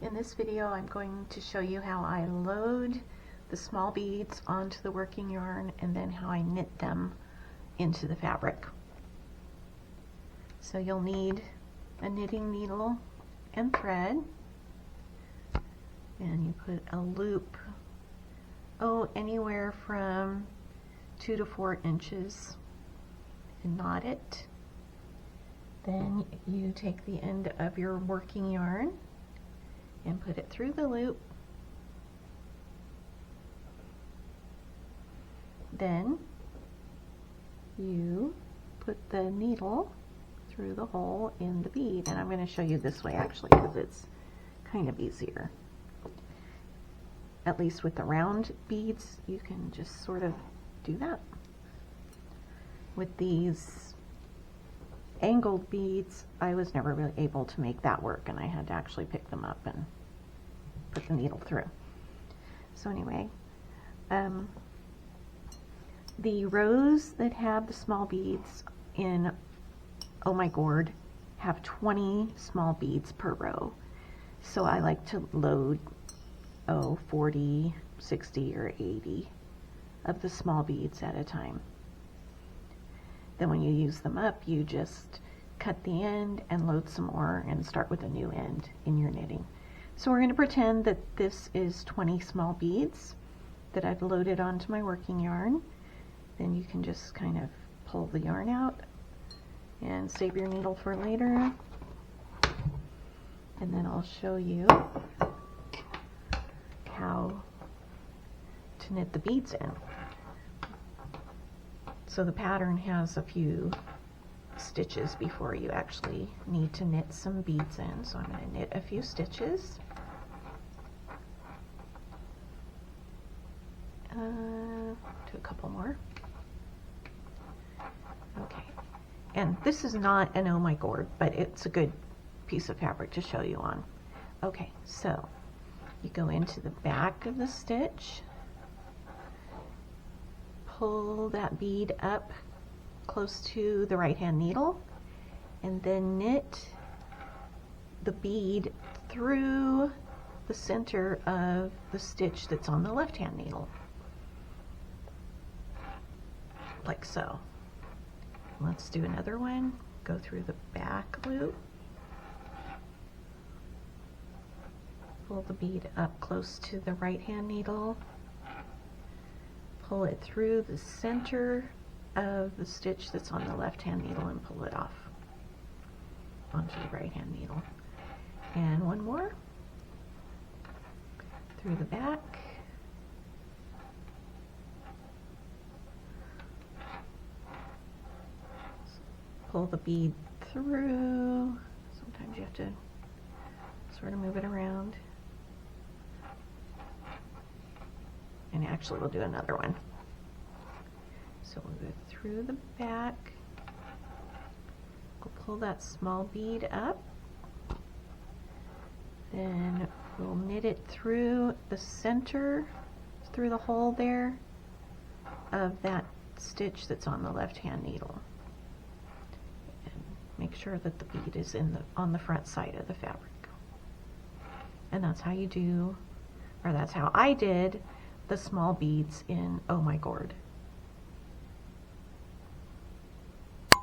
In this video, I'm going to show you how I load the small beads onto the working yarn and then how I knit them into the fabric. So you'll need a knitting needle and thread, and you put a loop, anywhere from 2 to 4 inches, and knot it. Then you take the end of your working yarn and put it through the loop. Then you put the needle through the hole in the bead, and I'm going to show you this way actually because it's kind of easier. At least with the round beads, you can just sort of do that. With these angled beads, I was never really able to make that work, and I had to actually pick them up and put the needle through. So anyway, the rows that have the small beads in Oh My Gourd have 20 small beads per row. So I like to load 40, 60, or 80 of the small beads at a time. Then when you use them up, you just cut the end and load some more and start with a new end in your knitting. So we're going to pretend that this is 20 small beads that I've loaded onto my working yarn. Then you can just kind of pull the yarn out and save your needle for later. And then I'll show you how to knit the beads in. So the pattern has a few stitches before you actually need to knit some beads in. So I'm going to knit a few stitches. Do a couple more. Okay. And this is not an Oh My Gourd, but it's a good piece of fabric to show you on. Okay, so you go into the back of the stitch, pull that bead up close to the right hand needle, and then knit the bead through the center of the stitch that's on the left hand needle, like so. Let's do another one. Go through the back loop, pull the bead up close to the right hand needle, pull it through the center of the stitch that's on the left hand needle, and pull it off onto the right hand needle. And one more through the back, pull the bead through. Sometimes you have to sort of move it around. And actually we'll do another one. So we'll go through the back, we'll pull that small bead up, then we'll knit it through the center, through the hole there of that stitch that's on the left hand needle. Make sure that the bead is on the front side of the fabric. And that's how you do, or that's how I did the small beads in Oh My Gourd.